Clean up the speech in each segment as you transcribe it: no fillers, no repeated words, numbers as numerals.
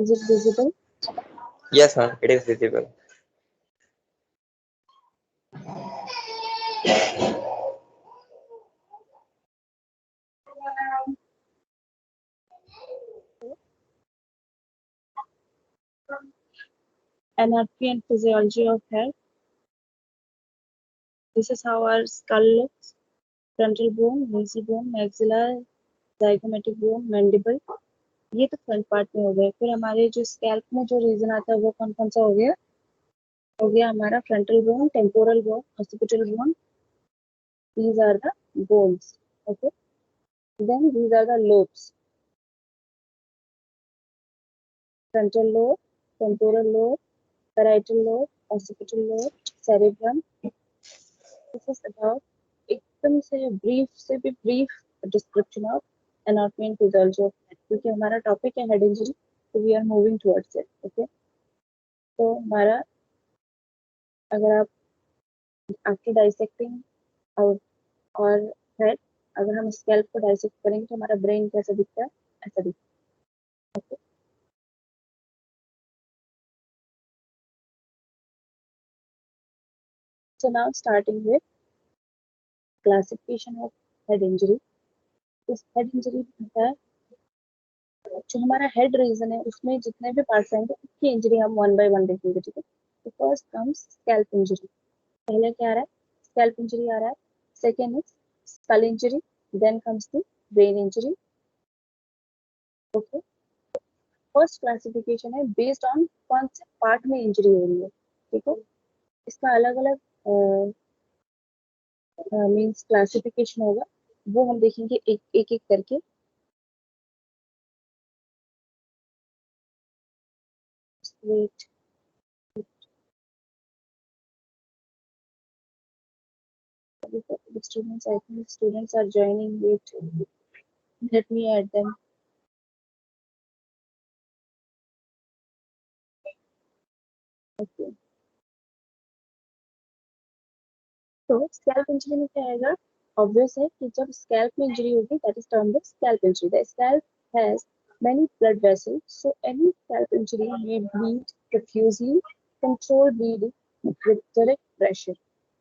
Is it visible? Yes, ma'am, it is visible. Anatomy and physiology of head. This is how our skull looks. Frontal bone, nasal bone, maxilla, zygomatic bone, mandible. ये तो front part में हो गए। फिर हमारे जो scalp में जो रीजन आता है वो कौन कौन सा हो गया? हो गया हमारा frontal bone, temporal bone, occipital bone. These are the bones. Okay. Then these are the lobes. Frontal lobe, temporal lobe, parietal lobe, occipital lobe, cerebrum. This is about एकदम से brief description of anatomy and physiology of head. क्योंकि हमारा topic है head injury, तो we are moving towards it. Okay. तो हमारा अगर आप after dissecting और हेड, अगर हम स्कैल्प को डाइसेक्ट करेंगे तो हमारा ब्रेन कैसा दिखता है? ऐसा दिखता है. Okay. So now starting with classification of head injury. इस हेड इंजरी में होता है जो हमारा हेड रीजन है उसमें जितने भी पार्ट्स आएंगे उसकी इंजरी हम वन बाय वन देखेंगे. ठीक है. तो फर्स्ट कम्स स्कैल्प इंजरी. पहले क्या आ रहा है? स्कैल्प इंजरी आ रहा है. Second is skull injury. Then comes the brain injury. Okay. First classification है बेस्ड ऑन कौन से पार्ट में इंजरी हो रही है. ठीक है. इसका अलग अलग मीन्स क्लासिफिकेशन होगा, वो हम देखेंगे एक एक करके. Wait, the students, I think students are joining. Wait, let me add them. Okay. तो स्कैल्प इंजरी में क्या आएगा? ऑब्वियस है कि जब स्कैल्प में इंजरी होगी that is termed as scalp injury. The scalp has many blood vessels, so any scalp injury may bleed profusely. Control bleeding with direct pressure.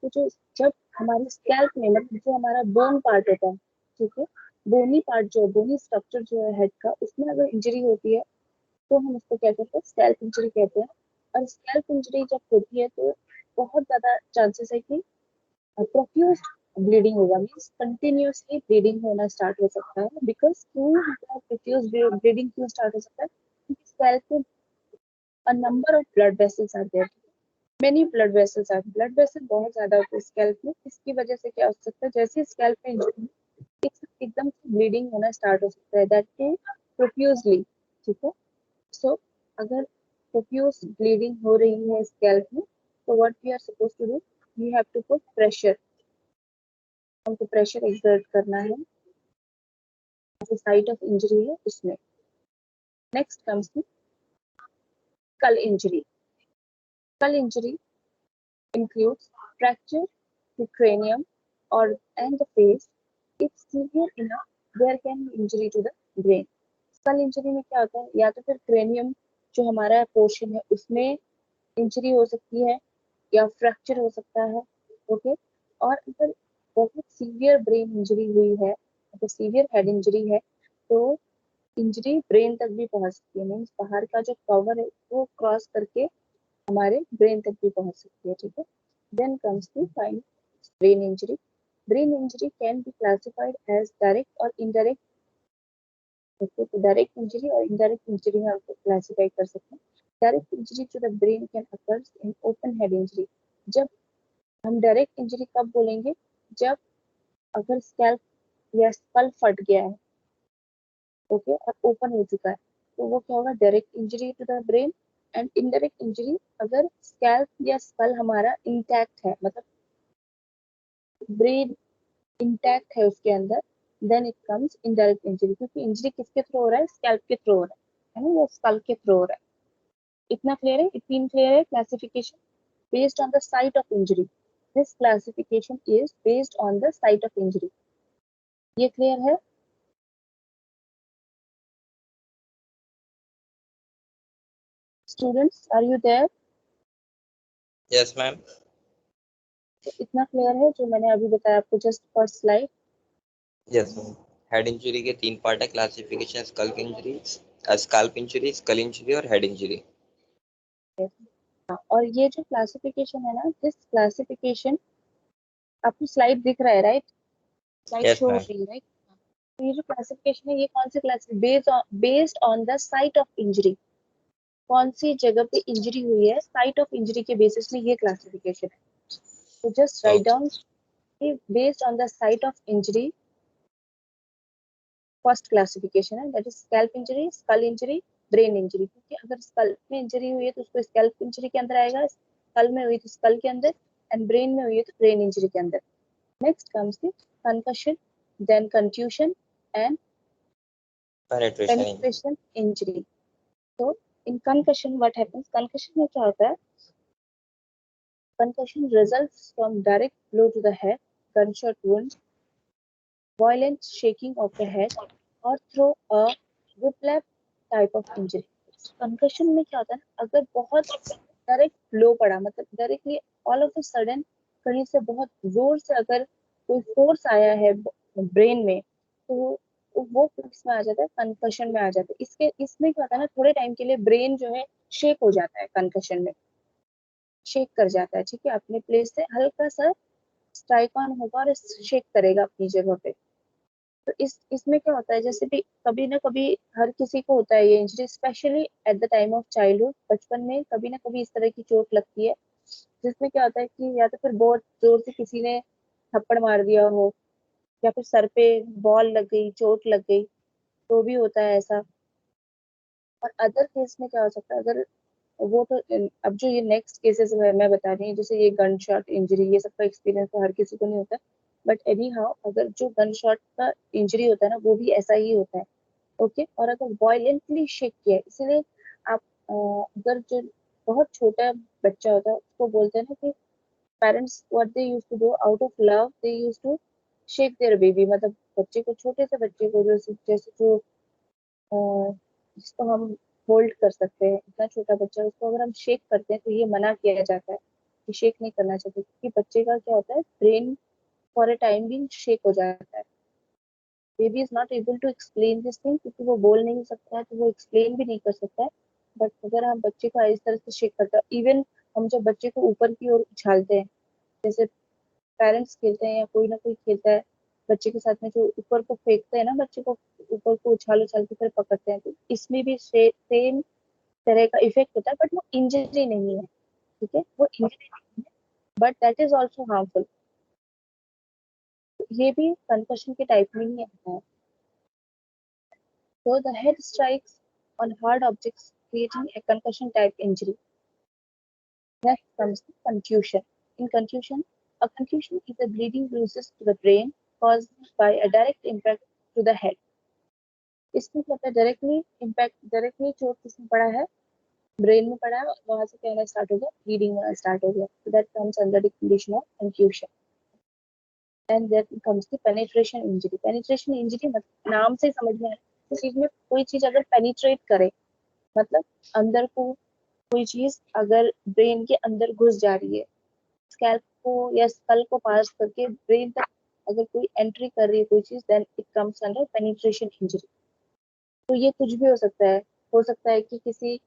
तो जो जब हमारे स्कैल्प में मतलब जो हमारा बोन पार्ट होता है, ठीक है, बोनी पार्ट जो है, बोनी स्ट्रक्चर जो है हेड का, उसमें अगर इंजरी होती है तो हम उसको क्या कहते हैं? स्कैल्प इंजरी कहते हैं. और स्कैल्प इंजरी जब होती है तो बहुत ज्यादा चांसेस है कि प्रोफ्यूज ब्लीडिंग होगा. मीन्स कंटिन्यूसली ब्लीडिंग होना स्टार्ट हो सकता है. बिकॉज क्यों प्रोफ्यूज ब्लीडिंग क्यों स्टार्ट हो सकता है? क्योंकि स्कैल्प में a number of blood vessels are there. Many blood vessels are. Blood vessel बहुत ज्यादा होते हैं स्कैल्प में. इसकी वजह से क्या हो सकता है? जैसे स्कैल्प में इंजरी एकदम से ब्लीडिंग होना स्टार्ट हो सकता है. That too profusely. ठीक है. सो अगर प्रोफ्यूज ब्लीडिंग हो रही है स्कैल्प में तो what we are suppose to do? We have to put pressure. हमको प्रेशर एक्सर्ट करना है जो साइट ऑफ इंजरी है उसमें. Next comes skull injury. Skull injury includes fracture to cranium or and the face. If severe enough, there can be injury to the brain. Skull injury में क्या होता है? या तो फिर क्रेनियम जो हमारा पोर्शन है उसमें इंजरी हो सकती है या फ्रैक्चर हो सकता है. ओके. और अगर बहुत सीवियर ब्रेन इंजरी हुई है, अगर सीवियर हेड इंजरी है तो इंजरी ब्रेन तक भी पहुंच सकती है. मीन्स बाहर का जो कवर है वो क्रॉस करके हमारे ब्रेन तक भी पहुंच सकती है. ठीक है. Then comes the final brain injury. Brain injury can be classified as direct और इनडायरेक्ट. ओके. तो डायरेक्ट इंजरी और इनडायरेक्ट इंजरी में हम क्लासिफाई कर सकते हैं. Direct injury to the brain can occurs in open head injury. जब हम डायरेक्ट इंजरी कब बोलेंगे? जब अगर स्कैल्प या स्कल फट गया है, ओके, और ओपन हो चुका है, तो वो क्या होगा? Direct injury to the brain. And indirect injury अगर स्कैल्प या स्कल हमारा इंटैक्ट है, मतलब ब्रेन इंटैक्ट है उसके अंदर, then it comes indirect injury. क्योंकि इंजरी किसके थ्रू हो रहा है? स्कैल्प के थ्रू हो रहा है ना, वो स्कल के थ्रू हो रहा है. इतना क्लियर है? इतनी क्लियर है classification based on the site of injury. This classification is based on the site of injury. ये क्लियर है? Students, are you there? Yes, ma'am. इतना क्लियर है जो मैंने अभी बताया आपको just first slide? Yes, ma'am. Head injury के 3 पार्ट है, classification scalp injury, skull injury और हेड इंजरी। और ये जो क्लासिफिकेशन है ना, दिस क्लासिफिकेशन आपको स्लाइड दिख रहा है, राइट? स्लाइड Yes, शो हो ma'am. रही है, राइट? तो ये जो क्लासिफिकेशन है, ये कौन से class based on the site of injury, कौन सी जगह पे इंजरी हुई है, साइट ऑफ इंजरी के बेसिस में ये क्लासिफिकेशन है। तो just right Okay. Down based on the site of injury, first classification है, that is scalp injury, skull injury, brain injury. क्योंकि अगर स्कल में इंजरी हुई है तो उसको स्कैल्प इंजरी के अंदर आएगा, स्कल में हुई तो स्कल के अंदर, एंड ब्रेन में हुई है तो ब्रेन इंजरी के अंदर। Next comes the concussion, then contusion and Penetration injury. Penetration injury. तो in concussion what happens, concussion में क्या होता है? Concussion results from direct blow to the head, gunshot wound, violent shaking of the head, or through a whiplash type of injury. Concussion में क्या होता है ना, अगर बहुत डायरेक्ट ब्लो पड़ा, मतलब directly all of a sudden कहीं से बहुत जोर से अगर कोई फोर्स आया है ब्रेन में, तो वो इसमें आ जाता है, कंकशन में आ जाता है। इसके इसमें क्या होता है ना, थोड़े टाइम के लिए ब्रेन जो है शेक हो जाता है, कंकशन में शेक कर जाता है, ठीक है, अपने प्लेस से हल्का सा स्ट्राइक ऑन होगा और शेक करेगा अपनी जगह पे। तो इस इसमें क्या होता है, जैसे भी कभी ना कभी हर किसी को होता है ये injury, specially at the time of childhood, बचपन में कभी ना कभी इस तरह की चोट लगती है, जिसमें क्या होता है कि या तो फिर बहुत जोर से किसी ने थप्पड़ मार दिया हो, या फिर सर पे बॉल लग गई, चोट लग गई, तो भी होता है ऐसा। और अदर केस में क्या हो सकता है, अगर वो तो अब जो ये नेक्स्ट केसेस मैं बता रही हूँ, जैसे ये गन शॉट इंजरी, ये सबका एक्सपीरियंस तो हर किसी को नहीं होता, बट एनी हाउ अगर जो गन शॉट का इंजरी होता है ना, वो भी ऐसा ही होता है। ओके, और अगर वॉयलेंटली शेक किया है, इसीलिए आप अगर जो बहुत छोटा बच्चा होता है उसको बोलते हैं ना कि parents what they use to do out of love, they use to shake their baby, मतलब बच्चे को, छोटे से बच्चे को, जैसे जैसे जो अ, जिसको हम होल्ड कर सकते हैं, इतना छोटा बच्चा, उसको अगर हम शेक करते हैं तो ये मना किया जाता है कि शेक नहीं करना चाहिए, क्योंकि बच्चे का क्या होता है, ब्रेन फॉर अ टाइम भी शेक हो जाता है। Baby is not able to explain this thing, क्योंकि वो बोल नहीं सकता है तो वो एक्सप्लेन भी नहीं कर सकता है। बट अगर हम बच्चे को इस तरह से शेक करते हैं, इवन हम जब बच्चे को ऊपर की ओर उछालते हैं, जैसे पेरेंट्स खेलते हैं या कोई ना कोई खेलता है बच्चे के साथ में, जो ऊपर को फेंकते हैं ना बच्चे को, ऊपर को उछाल उछाल के फिर पकड़ते हैं, तो इसमें भी सेम तरह का इफेक्ट होता है, बट वो इंजरी नहीं है, ठीक है, वो इंजरी नहीं है, but that is also harmful. ये भी कंकशन के टाइप में ही आता है। So the head strikes on hard objects, creating a concussion type injury. Next comes the contusion. In contusion, a contusion is a bleeding bruises to the brain caused by a direct impact to the head. इसमें क्या होता है, directly चोट किसमें पड़ा है, brain में पड़ा है, और वहां से क्या होना स्टार्ट हो गया, ब्लीडिंग होना स्टार्ट हो गया, so that comes under the condition of contusion. And then comes the penetration injury. Penetration injury मतलब नाम से समझ में आ रहा है, चीज में कोई चीज अगर पेनिट्रेट करे, मतलब अंदर को कोई चीज अगर ब्रेन के अंदर घुस जा रही है, स्कैल्प को या स्कल को पास करके ब्रेन तक अगर कोई एंट्री कर रही है कोई चीज, then it comes under penetration injury. तो ये कुछ भी हो सकता है कि किसी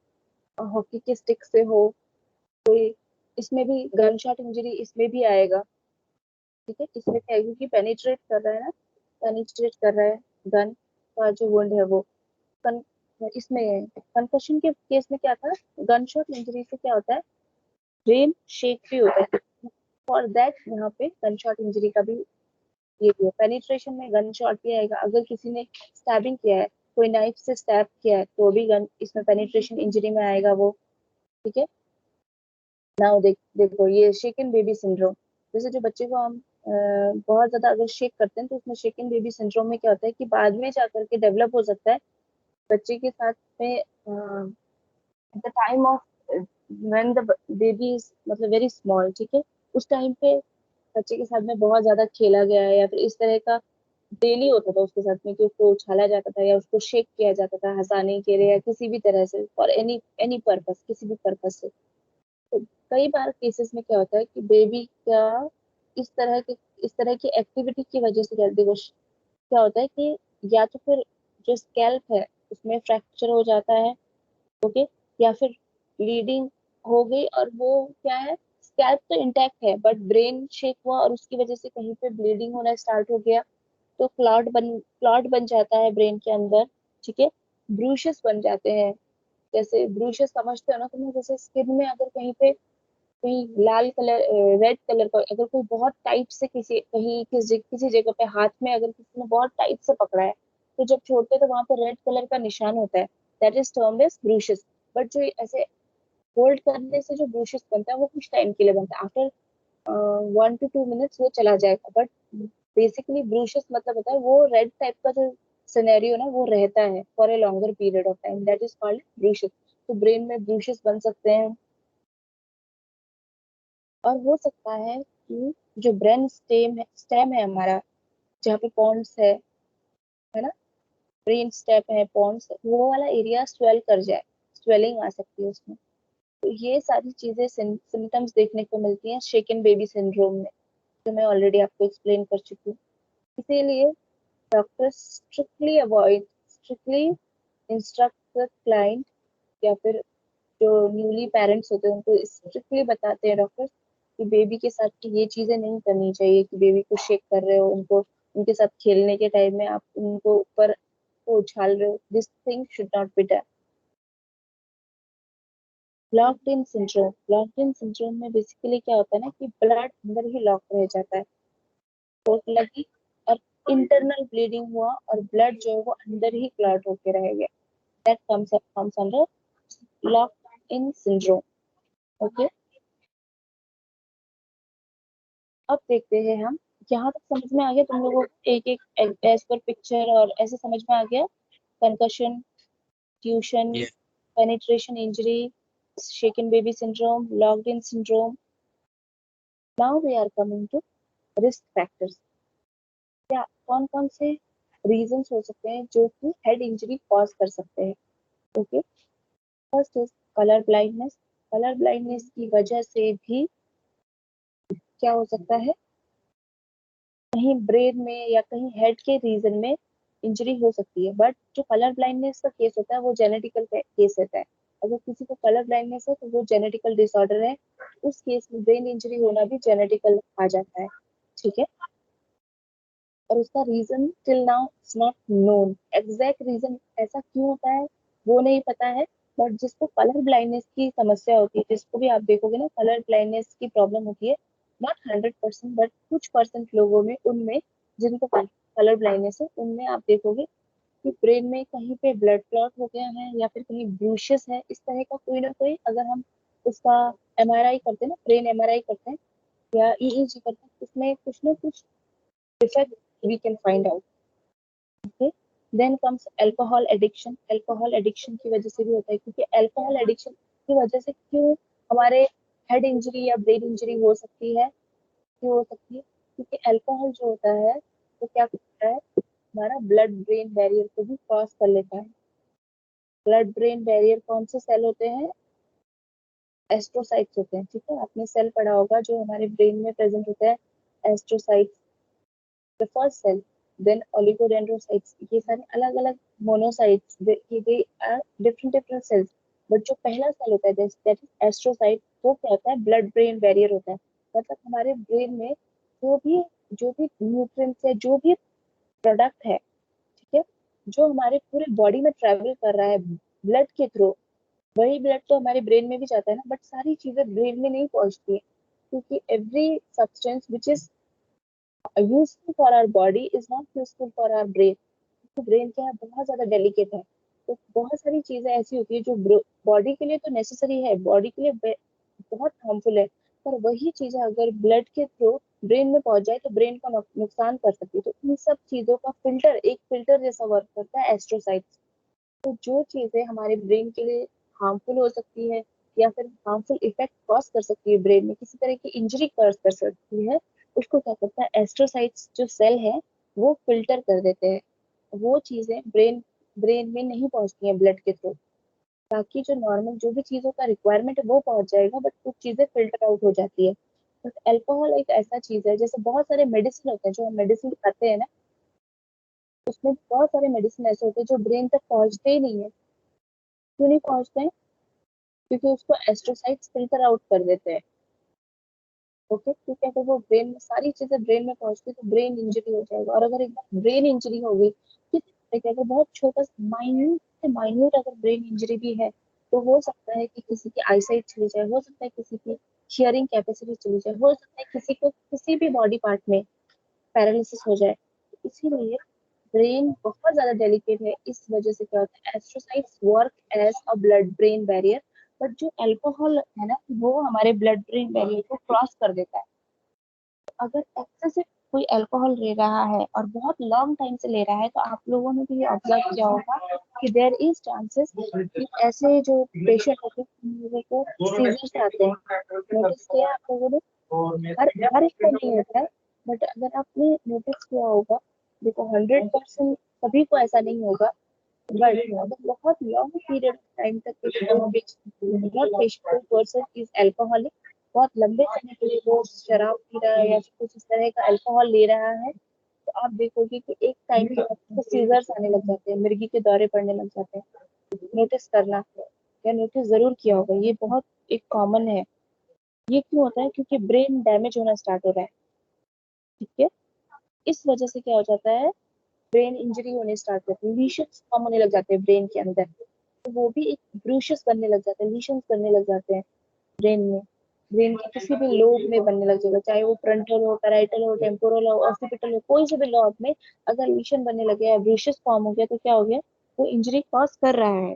हॉकी के स्टिक से हो, कोई इसमें भी गन शॉट इंजरी इसमें भी आएगा, ठीक है, इसमें क्या है, क्योंकि पेनिट्रेट कर रहा है ना, पेनिट्रेट कर रहा है गन का जो वुंड है वो, कन, इसमें कंकशन के केस में क्या था, गन शॉट इंजरी से क्या होता है, ब्रेन शेक भी होता है, फॉर दैट यहाँ पे गन शॉट इंजरी का भी ये भी है। पेनिट्रेशन में गन शॉट भी आएगा, अगर किसी ने स्टैबिंग किया है, कोई नाइफ से स्टैब किया है, तो भी गन इसमें पेनिट्रेशन इंजरी में आएगा वो, ठीक है। नाउ देखो ये शेकन बेबी सिंड्रोम, जैसे जो बच्चे को हम बहुत ज्यादा अगर शेक करते हैं, तो उसमें शेकन बेबी सिंड्रोम में क्या होता है कि बाद में जाकर के डेवलप हो सकता है बच्चे के साथ में, the time of when the baby is मतलब वेरी स्मॉल, ठीक है, उस टाइम पे बच्चे के साथ में बहुत ज्यादा खेला गया है, या फिर इस तरह का डेली होता था उसके साथ में कि उसको उछाला जाता था या उसको शेक किया जाता था हंसाने के लिए या किसी भी तरह से फॉर एनी एनी पर्पस, किसी भी पर्पस से। तो कई बार केसेस में क्या होता है कि बेबी का इस तरह के इस तरह की एक्टिविटी की वजह से क्या होता है कि या तो फिर जो स्कैल्प है उसमें फ्रैक्चर हो जाता है, ओके, या फिर ब्लीडिंग हो गई और वो क्या है, स्कैल्प तो इंटैक्ट है बट ब्रेन शेक हुआ और उसकी वजह से कहीं पे ब्लीडिंग होना स्टार्ट हो गया, तो क्लॉट बन जाता है ब्रेन के अंदर, ठीक है। ब्रूशेस बन जाते हैं, जैसे ब्रूशेस समझते हो ना तुम्हें, जैसे स्किन में अगर कहीं पे कहीं लाल कलर, रेड कलर का अगर कोई बहुत टाइट से किसी कहीं किसी जगह पे हाथ में अगर किसी ने बहुत टाइट से पकड़ा है, तो जब छोड़ते हैं तो वहां पे रेड कलर का निशान होता है, that is termed as bruises. But जो ऐसे होल्ड करने से जो ब्रूशेस बनता है वो कुछ टाइम के लिए बनता है, आफ्टर 1 to 2 मिनट्स वो चला जाएगा, बट बेसिकली ब्रूशेस मतलब होता है वो रेड टाइप का जो सिनेरियो ना वो रहता है for a longer period of time, that is called bruises. तो ब्रेन में ब्रूशेस बन सकते हैं। और हो सकता है कि जो ब्रेन स्टेम है हमारा, जहाँ पे पॉन्ड्स है ना, ब्रेन स्टेम है, पॉन्ड्स है, वो वाला एरिया स्वेल कर जाए, स्वेलिंग आ सकती है उसमें। तो ये सारी चीजें सिम्टम्स देखने को मिलती हैं शेकन बेबी सिंड्रोम में, जो मैं ऑलरेडी आपको एक्सप्लेन कर चुकी हूँ। इसीलिए doctor strictly instruct the client, या फिर जो न्यूली पेरेंट्स होते हैं उनको स्ट्रिक्टली बताते हैं डॉक्टर कि बेबी के साथ ये चीजें नहीं करनी चाहिए, कि बेबी को शेक कर रहे हो, उनको उनके साथ खेलने के टाइम में आप उनको ऊपर को उछाल रहे हो, this thing should not be done. Locked in syndrome में बेसिकली क्या होता है ना कि ब्लड अंदर ही लॉक रह जाता है, चोट लगी और इंटरनल ब्लीडिंग हुआ और ब्लड जो है वो अंदर ही क्लॉट होके रह गया, that comes under lock in syndrome. Okay, अब देखते हैं हम, यहाँ तक समझ में आ गया तुम लोगों को एक एक एज पर पिक्चर और ऐसे समझ में आ गया, concussion, tuition, Yeah. Penetration injury, shaken baby syndrome, locked in syndrome. Now we are coming to risk factors. क्या कौन कौन से रीजंस हो सकते हैं जो कि हेड इंजरी कॉज कर सकते हैं? Okay, first is colour blindness. Colour blindness की वजह से भी क्या हो सकता है, कहीं ब्रेन में या कहीं हेड के रीजन में इंजरी हो सकती है, बट जो कलर ब्लाइंडनेस का केस होता है वो जेनेटिकल केस होता है। अगर किसी को कलर ब्लाइंडनेस है तो वो जेनेटिकल डिसऑर्डर है, उस केस में ब्रेन इंजरी होना भी जेनेटिकल आ जाता है, ठीक है। और उसका reason till now it's not known, exact reason ऐसा क्यों होता है वो नहीं पता है। बट जिसको कलर ब्लाइंडनेस की समस्या होती है, जिसको भी आप देखोगे ना कलर ब्लाइंडनेस की प्रॉब्लम होती है, नॉट 100% बट कुछ परसेंट लोगों में, उनमें जिनको कलर ब्लाइंडनेस है उनमें आप देखोगे कि ब्रेन में कहीं पे ब्लड क्लॉट हो गया है या फिर कहीं ब्रूशेस है, इस तरह का कोई ना कोई, अगर हम उसका एमआरआई करते हैं ना, ब्रेन एमआरआई करते हैं या ईईजी करते हैं, उसमें कुछ ना कुछ defect we can find out. Okay, then comes alcohol addiction. Alcohol addiction की वजह से भी होता है, क्योंकि अल्कोहल एडिक्शन की वजह से क्यों हमारे हेड इंजरी या ब्रेन इंजरी हो सकती है, क्यों हो सकती है, क्योंकि अल्कोहल जो होता है वो क्या करता है, हमारा ब्लड ब्रेन बैरियर को भी क्रॉस कर लेता है। ब्लड ब्रेन बैरियर कौन से सेल होते हैं, एस्ट्रोसाइट्स होते हैं, ठीक है, आपने सेल पढ़ा होगा जो हमारे ब्रेन में प्रेजेंट होता है, astrocytes, the first cell, then oligodendrocytes, ये सारे अलग अलग monocytes, they are different different cells. But जो पहला सेल होता है दैट इज एस्ट्रोसाइट, वो क्या होता है, ब्लड ब्रेन बैरियर होता है। मतलब हमारे ब्रेन में जो भी न्यूट्रिएंट्स है, जो भी प्रोडक्ट है, ठीक है, जो हमारे पूरे बॉडी में ट्रेवल कर रहा है ब्लड के थ्रू, वही ब्लड तो हमारे ब्रेन में भी जाता है ना, बट सारी चीजें ब्रेन में नहीं पहुंचती है, क्योंकि every substance which is useful for our body is not useful for our brain। तो ब्रेन क्या है, बहुत ज्यादा डेलिकेट है, तो बहुत सारी चीजें ऐसी होती है जो बॉडी के लिए तो नेसेसरी है, बॉडी के लिए बहुत हार्मफुल है, पर वही चीजें अगर ब्लड के थ्रू ब्रेन में पहुंच जाए तो ब्रेन को नुकसान कर सकती है। तो इन सब चीजों का फिल्टर, एक फिल्टर जैसा वर्क करता है एस्ट्रोसाइट्स। तो जो चीजें हमारे ब्रेन के लिए हार्मफुल हो सकती है या फिर हार्मफुल इफेक्ट कॉज कर सकती है, ब्रेन में किसी तरह की इंजरी कॉज कर सकती है, उसको क्या करता है, एस्ट्रोसाइट्स जो सेल है वो फिल्टर कर देते हैं। वो चीजें ब्रेन ब्रेन में नहीं पहुंचती हैं ब्लड के थ्रू। बाकी जो नॉर्मल जो भी चीजों का रिक्वायरमेंट है वो पहुंच जाएगा, बट कुछ चीजें फिल्टर आउट हो जाती है। बट अल्कोहल एक ऐसा चीज है, जैसे बहुत सारे मेडिसिन होते हैं जो हम मेडिसिन खाते हैं ना, उसमें बहुत सारे मेडिसिन ऐसे होते हैं जो ब्रेन तक पहुंचते ही नहीं है। क्यों नहीं पहुंचते हैं? क्योंकि उसको एस्ट्रोसाइट्स फिल्टर आउट कर देते हैं। ओके, क्योंकि अगर वो ब्रेन में सारी चीजें ब्रेन में पहुंचती तो ब्रेन इंजरी हो जाएगा। और अगर एक बार ब्रेन इंजरी हो गई, किसी तरह की अगर बहुत छोटा माइन्यूट से माइन्यूट अगर ब्रेन इंजरी भी है, तो हो सकता है कि किसी की आईसाइट चली जाए, हो सकता है किसी की हियरिंग कैपेसिटी चली जाए, हो सकता है किसी को किसी भी बॉडी पार्ट में पैरालिसिस हो जाए। इसीलिए ब्रेन बहुत ज्यादा डेलिकेट है। इस वजह से क्या होता है, astrocytes work as a blood brain barrier, but जो अल्कोहल है ना, वो हमारे ब्लड ब्रेन बैरियर को क्रॉस कर देता है। अगर एक्सेसिव कोई अल्कोहल ले रहा है और बहुत लॉन्ग टाइम से ले रहा है, तो आप लोगों ने भी ऑब्जर्व किया होगा कि देयर इज चांसेस कि ऐसे जो पेशेंट होते हैं उन लोगों को सीजर्स आते हैं। नोटिस किया आप लोगों ने? हर हर एक को नहीं होता है, बट अगर आपने नोटिस किया होगा, देखो 100% सभी को ऐसा नहीं होगा, बट अगर बहुत लॉन्ग पीरियड टाइम तक बहुत पेशेंट पर्सन इज अल्कोहलिक, बहुत लंबे समय के लिए वो शराब पी रहा है या फिर कुछ इस तरह का अल्कोहल ले रहा है, तो आप देखोगे कि एक टाइम के बाद उसको सीजर्स आने लग जाते हैं, मिर्गी के दौरे पड़ने लग जाते हैं। नोटिस करना, या नोटिस जरूर किया होगा, ये बहुत एक कॉमन है। ये क्यों होता है? क्योंकि ब्रेन डैमेज होना स्टार्ट हो रहा है। ठीक है, इस वजह से क्या हो जाता है, ब्रेन इंजरी होने स्टार्ट करती है, लीशंस फॉर्म होने लग जाते हैं ब्रेन के अंदर। तो वो भी एक ब्रूशस बनने लग जाते हैं, लीशंस बनने लग जाते हैं ब्रेन में। ब्रेन के किसी भी लोब में बनने लग जाएगा, चाहे वो फ्रंटल हो, पैराइटल हो, टेम्पोरल हो, ऑक्सीपिटल हो, कोई से भी लोब में अगर लीशन बनने लगे या ब्रूशस फॉर्म हो गया, तो क्या हो गया, वो इंजरी कॉज कर रहा है।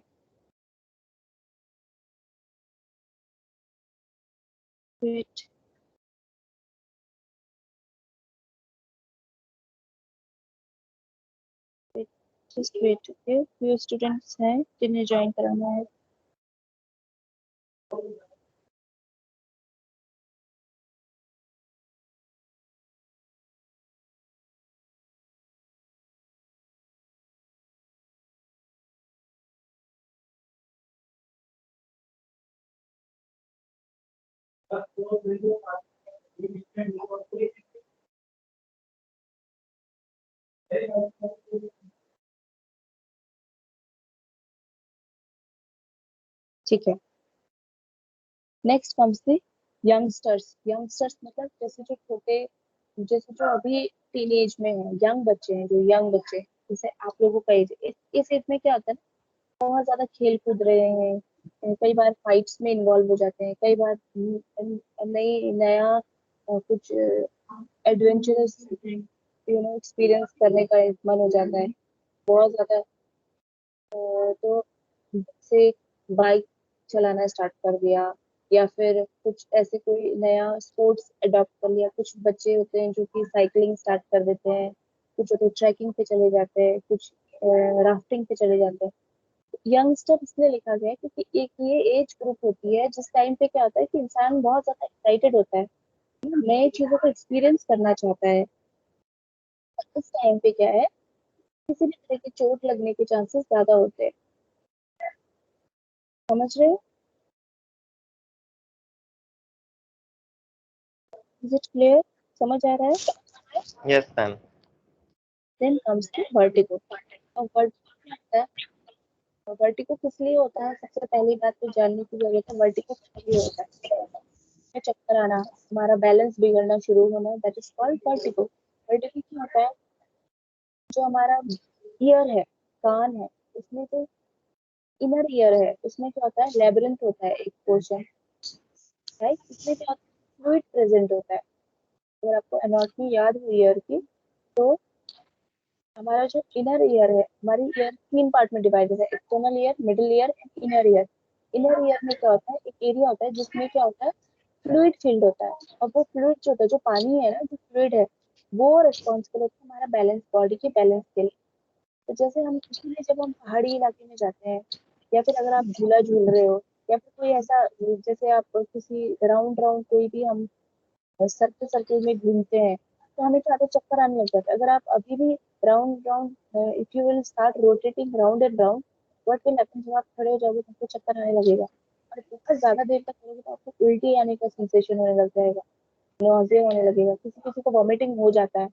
Wait, just wait, okay, few students हैं जिन्हें ज्वाइन कराना है। ठीक है, next comes the youngsters. Youngsters मतलब जैसे जो छोटे, जैसे जो अभी टीनेज में है, यंग बच्चे हैं, जो यंग बच्चे, जैसे आप लोगों का एज, इस एज में क्या होता है ना, बहुत ज्यादा खेल कूद रहे हैं, कई बार फाइट्स में इन्वॉल्व हो जाते हैं, कई बार नई नया कुछ एडवेंचरस एक्सपीरियंस करने का मन हो जाता है बहुत ज्यादा। तो से बाइक चलाना स्टार्ट कर दिया, या फिर कुछ ऐसे कोई नया स्पोर्ट्स अडॉप्ट कर लिया। कुछ बच्चे होते हैं जो कि साइकिलिंग स्टार्ट कर देते हैं, कुछ होते हैं ट्रैकिंग पे चले जाते हैं, कुछ राफ्टिंग पे चले जाते हैं। यंगस्टर इसलिए लिखा गया है क्योंकि एक ये एज ग्रुप होती है जिस टाइम पे क्या होता है कि इंसान बहुत ज्यादा एक्साइटेड होता है, नए चीजों को एक्सपीरियंस करना चाहता है। और इस टाइम पे क्या है, किसी भी तरह की चोट लगने के चांसेस ज्यादा होते हैं। समझ रहे हो? Is it clear? समझ आ रहा है? Yes, ma'am. Then comes to vertigo. और वर्टिगो क्या होता है? वर्टिगो किस लिए होता है, सबसे पहली बात तो जानने की जरूरत है, वर्टिगो किस लिए होता है। में चक्कर आना, हमारा बैलेंस बिगड़ना शुरू होना, that is called vertigo. Vertigo क्या होता है, जो हमारा ईयर है, कान है, उसमें जो इनर ईयर है, उसमें क्या होता है, लेबिरिंथ होता है एक पोर्शन, राइट। इसमें क्या होता है, फ्लूइड प्रेजेंट होता है। अगर आपको एनाटॉमी याद हो ईयर की, तो हमारा जो इनर ईयर है, हमारी ईयर तीन पार्ट में डिवाइडेड है, external ear, middle ear and inner ear. Inner ear में क्या होता है, एक एरिया होता है जिसमें क्या होता है, फ्लूइड फील्ड होता है। और वो फ्लूइड जो होता है, जो पानी है ना, जो फ्लूइड है, वो रिस्पॉन्सिबल होता है हमारा बैलेंस, बॉडी के बैलेंस के लिए। तो जैसे हम, इसीलिए जब हम पहाड़ी इलाके में जाते हैं, या फिर अगर आप झूला झूल रहे हो, या फिर कोई ऐसा, जैसे आप किसी राउंड राउंड कोई भी हम सर्कल सर्कल में घूमते हैं, तो हमें क्या होता है, चक्कर आने लग जाता है। अगर आप अभी भी round round if you will start rotating round and round, what will happen, जब आप खड़े हो जाओगे तो आपको चक्कर आने लगेगा, और बहुत ज्यादा देर तक करोगे तो आपको उल्टी आने का सेंसेशन होने लग जाएगा, नौजिया होने लगेगा, किसी किसी को वॉमिटिंग हो जाता है।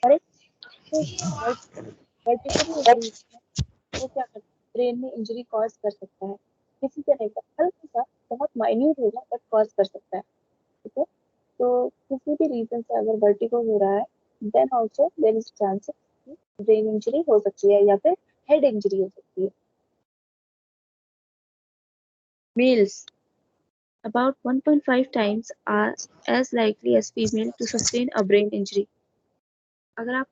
और तो वर्टिकली इंजरी वो क्या करता है, ब्रेन में इंजरी कॉज कर सकता है, किसी तरह का हल्का सा, बहुत माइन्यूट होगा बट कॉज कर सकता है। ठीक है, तो किसी भी रीजन से अगर वर्टिगो हो रहा है, then also there is chances कि ब्रेन इंजरी हो सकती है या फिर हेड इंजरी हो सकती है। Males about 1.5 times are as likely as female to sustain a brain injury. अगर आप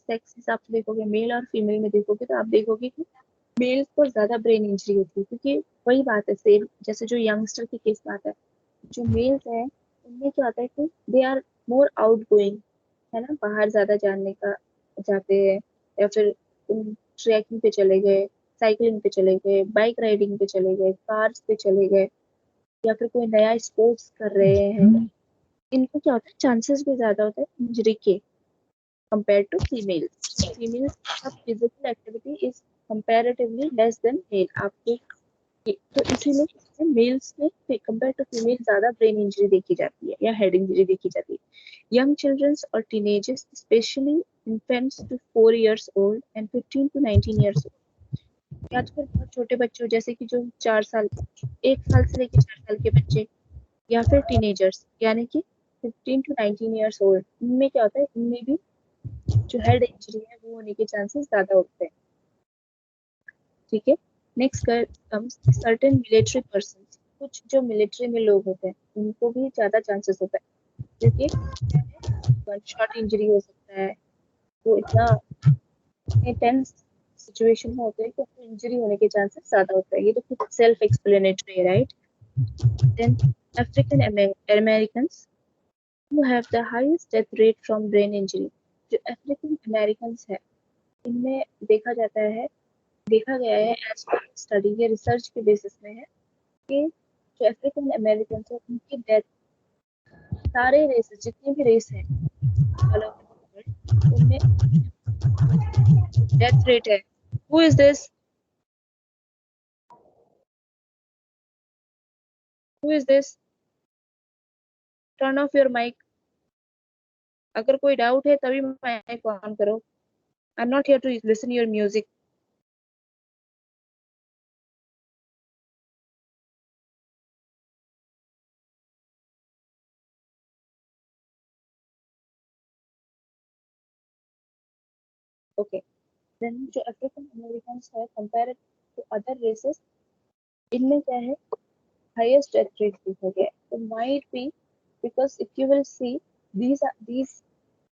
सेक्स हिसाब से देखोगे, मेल और फीमेल में देखोगे, तो आप देखोगे कि मेल्स को ज्यादा ब्रेन इंजरी होती है, क्योंकि वही बात है सेम जैसे जो यंगस्टर की केस बात है। जो मेल्स है उनमें क्या होता है कि they are more outgoing, है ना, बाहर ज्यादा जानने का जाते हैं, या फिर ट्रैकिंग पे चले गए, साइकिलिंग पे चले गए, बाइक राइडिंग पे चले गए, कार्स पे चले गए, या फिर कोई नया स्पोर्ट्स कर रहे हैं। इनको क्या होता है, चांसेस भी ज्यादा होता है इंजरी के compared to females. So females का physical activity is comparatively less than male. आपको तो इसीलिए मेल्स में कंपेयर टू फीमेल ज्यादा ब्रेन इंजरी देखी जाती है या हेड इंजरी देखी जाती है। यंग चिल्ड्रंस और teenagers, specially infants to 4 years old and 15 to 19 years old, आजकल बहुत छोटे बच्चों जैसे कि जो 4 साल, 1 साल से लेकर 4 साल के बच्चे, या फिर टीनेजर्स यानी कि 15 to 19 years old, इनमें क्या होता है, इनमें भी जो हेड इंजरी है वो होने के चांसेस ज्यादा होते हैं। ठीक है, next comes certain military person, कुछ जो मिलिट्री में लोग होते हैं उनको भी ज्यादा चांसेस होता है, क्योंकि गन शॉट इंजरी हो सकता है, वो इतना टेंस सिचुएशन में होते हैं कि आपको इंजरी होने के चांसेस ज्यादा होता है। ये तो खुद सेल्फ एक्सप्लेनेटरी है, right. Then African American who have the highest death rate from brain injury, जो अफ्रीकन अमेरिकन है इनमें देखा गया है एज पर स्टडी, ये रिसर्च के बेसिस में है कि जो अफ्रीकन अमेरिकन है उनकी डेथ, सारे रेसेस जितने भी रेस हैं ऑल ओवर द वर्ल्ड, उनमें डेथ रेट है। Who is this, who is this, turn off your mic. अगर कोई डाउट है तभी माइक ऑन करो। I am not here to listen your music. Okay, then जो अफ्रीकन अमेरिकन है compare to other races, इनमें क्या है, highest death rate देखा गया है। तो might be because if you will see these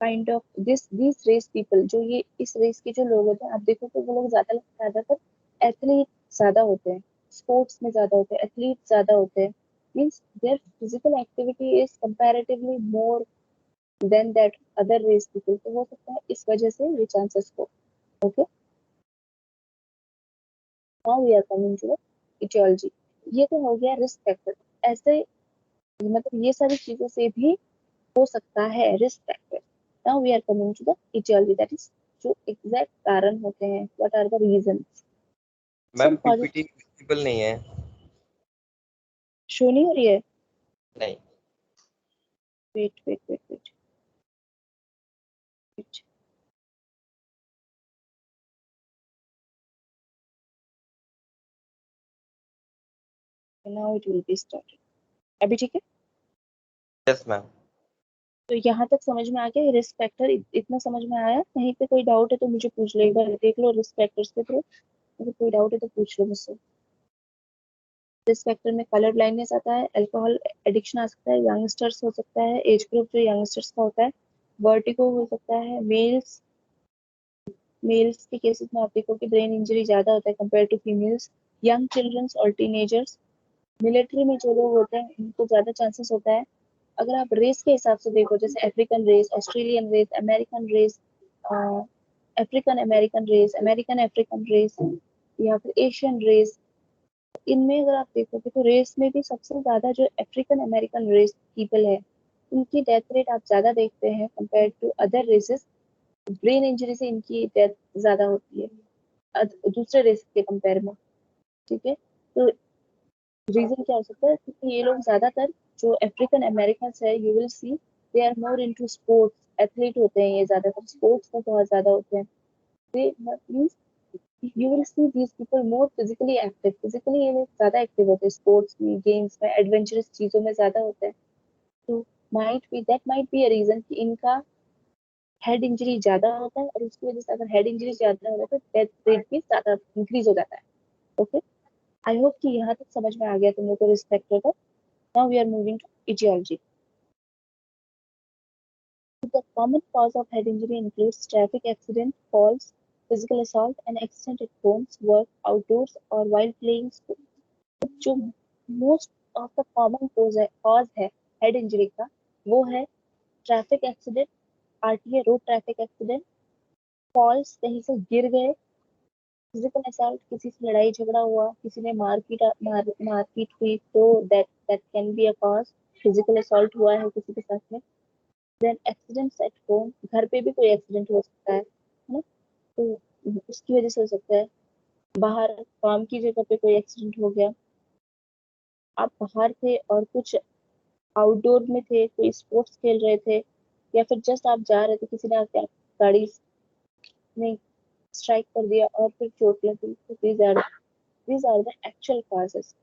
kind of these race people, जो ये इस रेस के जो लोग होते हैं, आप देखो तो वो लोग ज्यादातर एथलीट ज्यादा होते हैं, स्पोर्ट्स में ज्यादा होते हैं, एथलीट ज्यादा होते हैं, means their physical activity is comparatively more than that other race people. तो हो सकता है इस वजह से ये चांसेस हो। Okay, now we are coming to etiology. ये तो हो गया रिस्क फैक्टर, ऐसे मतलब ये सारी चीजों से भी हो सकता है risk factor. Now we are coming to the etiology, that is जो एग्जैक्ट कारण होते हैं, what are the reasons. Ma'am some causes, PPT visible नहीं है। शो नहीं हो रही है, नहीं। Wait wait wait wait wait, now it will be started. अभी ठीक है। Yes ma'am. तो यहाँ तक समझ में आ गया रिस्क फैक्टर, इतना समझ में आया। कहीं पे कोई डाउट है तो मुझे पूछ लो, एक बार देख लो रिस्क फैक्टर्स के थ्रू, अगर कोई डाउट है तो पूछ लो मुझसे। रिस्क फैक्टर में कलर ब्लाइंडनेस आता है, अल्कोहल एडिक्शन आ सकता है, यंगस्टर्स हो सकता है, एज ग्रुप जो यंगस्टर्स का होता है, वर्टिगो हो सकता है, मेल्स के केसेस में आप देखो कि ब्रेन इंजरी ज्यादा होता है compare to females, young childrens और टीनेजर्स, मिलिट्री में जो लोग होते हैं इनको ज्यादा चांसेस होता है। अगर आप रेस के हिसाब से देखो, जैसे African race, Australian race, American race, African American race, American African race, या फिर एशियन रेस, इनमें अगर आप देखोगे तो रेस में भी सबसे ज्यादा जो अफ्रीकन अमेरिकन रेस पीपल है इनकी डेथ रेट आप ज़्यादा देखते हैं compare to other races. Brain injury से इनकी डेथ ज़्यादा होती है दूसरे रेस के कंपेयर में। ठीक है, तो रीजन क्या हो सकता है, क्योंकि ये लोग ज़्यादातर जो अफ्रीकन अमेरिकन है, you will see they are more into sports, athlete होते हैं ये ज़्यादातर, स्पोर्ट्स में बहुत ज़्यादा होते हैं। दे means you will see these people more physically active, physically ये लोग ज्यादा एक्टिव होते हैं, स्पोर्ट्स में, गेम्स में, एडवेंचरस चीजों में ज्यादा होते हैं। तो माइट बी अ रीजन कि इनका हेड इंजरी ज्यादा होता है, और उसकी वजह से अगर हेड इंजरी ज्यादा हो तो डेथ रेट भी ज्यादा इंक्रीज हो जाता है। ओके, आई होप कि यहाँ तक समझ में आ गया तुम लोग को रिस्क फैक्टर का। Now we are moving to etiology. The common cause of head injury includes traffic accident, falls, physical assault, and accident at homes, work, outdoors, or while playing sports. जो most of the common cause है head injury का, वो है traffic accident, RTA road traffic accident, falls, कहीं से गिर गए, physical assault, किसी से लड़ाई झगड़ा हुआ, किसी ने मारपीट हुई, तो that that can be a cause. Physical assault हुआ है किसी के साथ में। देन एक्सीडेंट्स एट होम, घर पे भी कोई एक्सीडेंट हो सकता है ना, तो उसकी वजह से हो सकता है। बाहर काम की जगह पे कोई एक्सीडेंट हो गया, आप बाहर थे और कुछ आउटडोर में थे, कोई स्पोर्ट्स खेल रहे थे, या फिर जस्ट आप जा रहे थे, किसी ने आपकी गाड़ी में स्ट्राइक कर दिया और फिर चोट लगी, तो these are the actual causes.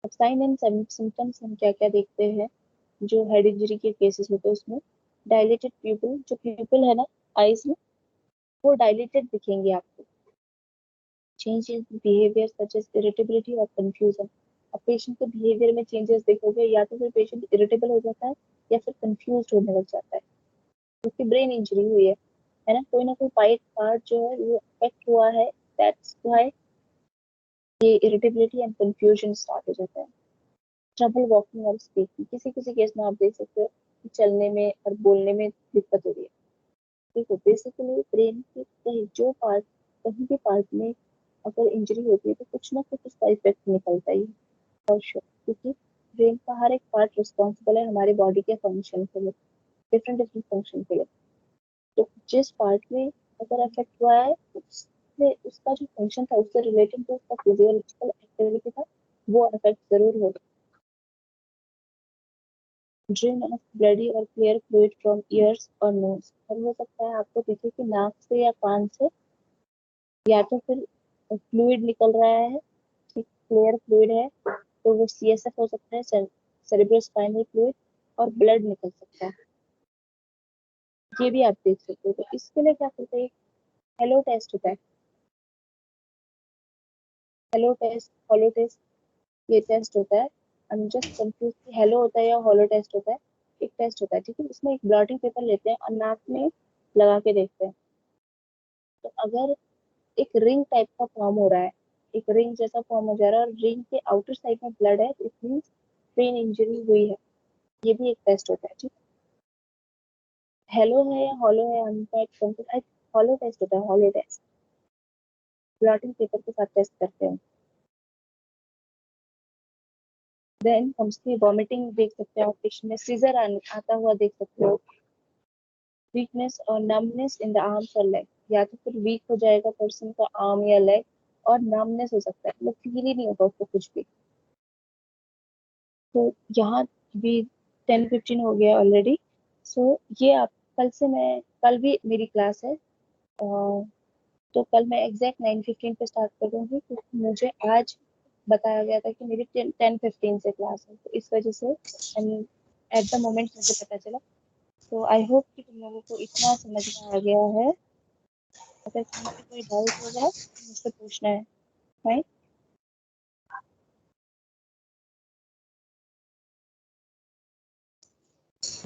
अब साइन एंड सिम्टम्स हम क्या क्या देखते हैं जो हेड इंजरी के केसेस होते हैं उसमें। डायलेटेड प्यूपिल, जो प्यूपिल है ना आईज में, वो डायलेटेड दिखेंगे आपको। Change in behaviour such as irritability और कंफ्यूजन, अब पेशेंट के बिहेवियर में चेंजेस देखोगे, या तो फिर पेशेंट इरिटेबल हो जाता है या फिर कंफ्यूज होने लग जाता है, क्योंकि ब्रेन इंजरी हुई है ना, कोई ना कोई पार्ट जो है वो अफेक्ट हुआ है, दैट्स व्हाई ये इरिटेबिलिटी एंड कंफ्यूजन स्टार्ट हो जाता है। ट्रबल वॉकिंग और स्पीकिंग, किसी किसी केस में आप देख सकते हो कि चलने में और बोलने में दिक्कत हो रही है। देखो बेसिकली ब्रेन के कहीं भी पार्ट में अगर इंजरी होती है तो कुछ ना कुछ उसका इफेक्ट निकलता ही है, और श्योर, क्योंकि ब्रेन का हर एक पार्ट रिस्पॉन्सिबल है हमारी बॉडी के फंक्शन के लिए, डिफरेंट डिफरेंट फंक्शन के लिए। तो जिस पार्ट में अगर अफेक्ट हुआ है, उससे उसका जो फंक्शन था उससे रिलेटेड जो उसका फिजियोलॉजिकल एक्टिविटी था वो अफेक्ट जरूर होगा। ड्रेन ऑफ ब्लडी और क्लियर फ्लूइड फ्रॉम ईयर्स और नोज, और हो सकता है आपको दिखे कि नाक से या कान से या तो फिर फ्लूइड निकल रहा है, ठीक, क्लियर फ्लूइड है, तो वो सीएसएफ हो सकता है, सेरेब्रोस्पाइनल फ्लूइड, और ब्लड निकल सकता है, ये भी आप देख सकते हो। तो इसके लिए क्या करते हैं, हेलो टेस्ट होता है, हेलो टेस्ट, ये टेस्ट होता है। आई एम जस्ट कंफ्यूज कि हेलो होता है या हॉलो टेस्ट होता है। एक टेस्ट होता है, ठीक है, इसमें एक ब्लॉटिंग पेपर लेते हैं और नाक में लगा के देखते हैं, तो अगर एक रिंग टाइप का फॉर्म हो रहा है, एक रिंग जैसा फॉर्म हो जा रहा है और रिंग के आउटर साइड में ब्लड है, तो इट मीन्स ब्रेन इंजरी हुई है। ये भी एक टेस्ट होता है, ठीक है। हेलो है या हॉलो है, हॉलो टेस्ट होता है, हॉलो टेस्ट, ब्लॉटिंग पेपर के साथ टेस्ट करते हैं। देन हम उसकी वॉमिटिंग देख सकते हैं, पेशेंट में सीजर आता हुआ देख सकते हो। वीकनेस और नमनेस इन द आर्म्स और लेग, या तो फिर वीक हो जाएगा पर्सन का आर्म या लेग, और नमनेस हो सकता है, मतलब फील ही नहीं होगा उसको कुछ भी। तो यहाँ भी 10:15 हो गया ऑलरेडी। सो ये आप कल भी मेरी क्लास है, तो कल मैं एग्जैक्ट 9:15 पे स्टार्ट कर दूंगी, क्योंकि मुझे आज बताया गया था कि मेरी 10:15 से क्लास है, तो इस वजह से एट द मोमेंट मुझे पता चला। तो आई होप कि तुम लोगों को इतना समझ में आ गया है। अगर कहीं पे कोई डाउट होगा तो मुझसे पूछना है, राइट।